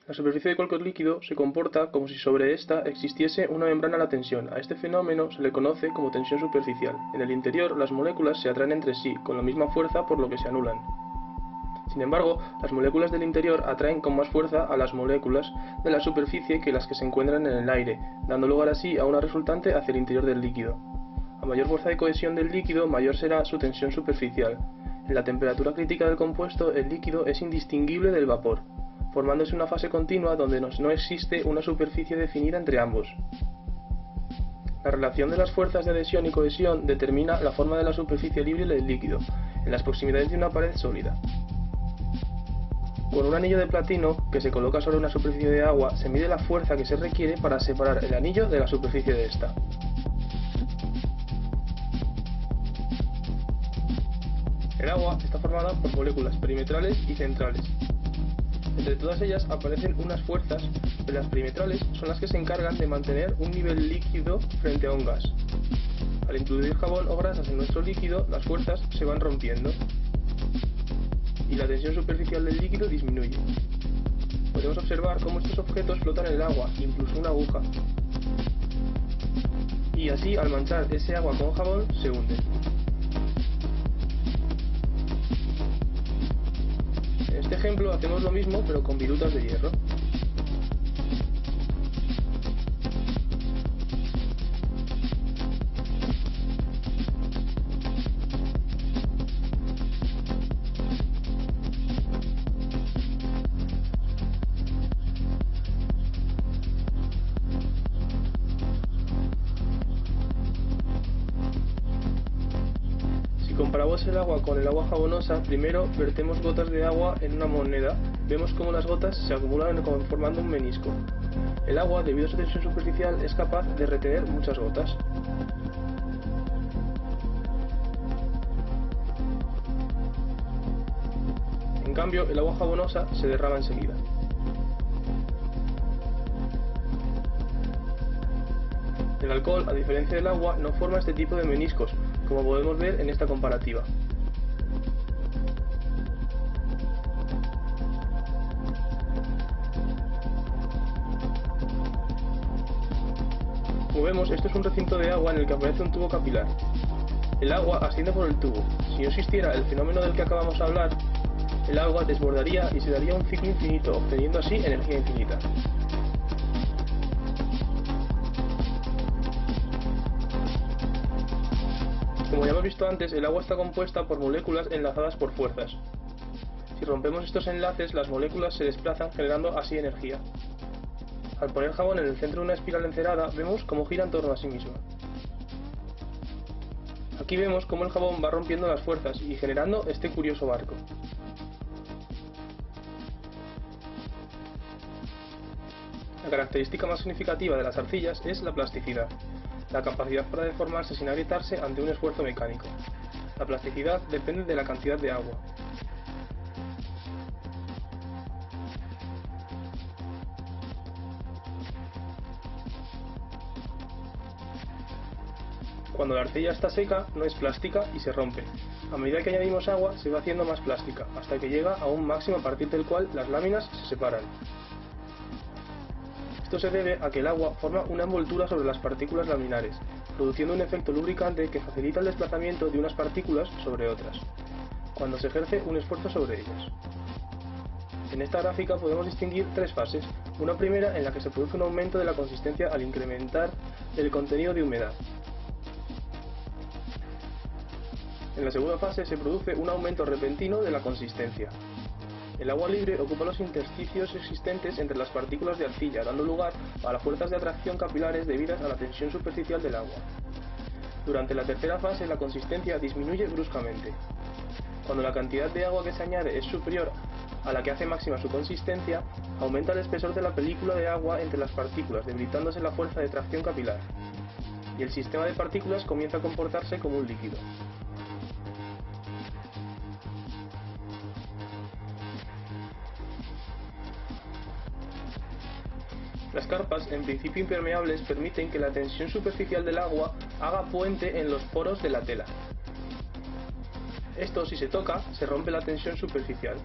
La superficie de cualquier líquido se comporta como si sobre ésta existiese una membrana a la tensión. A este fenómeno se le conoce como tensión superficial. En el interior, las moléculas se atraen entre sí con la misma fuerza, por lo que se anulan. Sin embargo, las moléculas del interior atraen con más fuerza a las moléculas de la superficie que las que se encuentran en el aire, dando lugar así a una resultante hacia el interior del líquido. A mayor fuerza de cohesión del líquido, mayor será su tensión superficial. En la temperatura crítica del compuesto, el líquido es indistinguible del vapor, formándose una fase continua donde no existe una superficie definida entre ambos. La relación de las fuerzas de adhesión y cohesión determina la forma de la superficie libre del líquido, en las proximidades de una pared sólida. Con un anillo de platino que se coloca sobre una superficie de agua, se mide la fuerza que se requiere para separar el anillo de la superficie de esta. El agua está formada por moléculas perimetrales y centrales. Entre todas ellas aparecen unas fuerzas, pero las perimetrales son las que se encargan de mantener un nivel líquido frente a un gas. Al introducir jabón o grasas en nuestro líquido, las fuerzas se van rompiendo y la tensión superficial del líquido disminuye. Podemos observar cómo estos objetos flotan en el agua, incluso una aguja. Y así, al manchar ese agua con jabón, se hunde. En este ejemplo hacemos lo mismo, pero con virutas de hierro. Si comparamos el agua con el agua jabonosa, primero vertemos gotas de agua en una moneda. Vemos cómo las gotas se acumulan formando un menisco. El agua, debido a su tensión superficial, es capaz de retener muchas gotas. En cambio, el agua jabonosa se derrama enseguida. El alcohol, a diferencia del agua, no forma este tipo de meniscos, como podemos ver en esta comparativa. Como vemos, esto es un recinto de agua en el que aparece un tubo capilar. El agua asciende por el tubo. Si no existiera el fenómeno del que acabamos de hablar, el agua desbordaría y se daría un ciclo infinito, obteniendo así energía infinita. Como ya hemos visto antes, el agua está compuesta por moléculas enlazadas por fuerzas. Si rompemos estos enlaces, las moléculas se desplazan, generando así energía. Al poner jabón en el centro de una espiral encerada, vemos cómo gira en torno a sí misma. Aquí vemos cómo el jabón va rompiendo las fuerzas y generando este curioso barco. La característica más significativa de las arcillas es la plasticidad, la capacidad para deformarse sin agrietarse ante un esfuerzo mecánico. La plasticidad depende de la cantidad de agua. Cuando la arcilla está seca, no es plástica y se rompe. A medida que añadimos agua, se va haciendo más plástica, hasta que llega a un máximo a partir del cual las láminas se separan. Esto se debe a que el agua forma una envoltura sobre las partículas laminares, produciendo un efecto lubricante que facilita el desplazamiento de unas partículas sobre otras, cuando se ejerce un esfuerzo sobre ellas. En esta gráfica podemos distinguir tres fases. Una primera en la que se produce un aumento de la consistencia al incrementar el contenido de humedad. En la segunda fase se produce un aumento repentino de la consistencia. El agua libre ocupa los intersticios existentes entre las partículas de arcilla, dando lugar a las fuerzas de atracción capilares debidas a la tensión superficial del agua. Durante la tercera fase, la consistencia disminuye bruscamente. Cuando la cantidad de agua que se añade es superior a la que hace máxima su consistencia, aumenta el espesor de la película de agua entre las partículas, debilitándose la fuerza de tracción capilar, y el sistema de partículas comienza a comportarse como un líquido. Las carpas, en principio impermeables, permiten que la tensión superficial del agua haga puente en los poros de la tela. Esto, si se toca, se rompe la tensión superficial.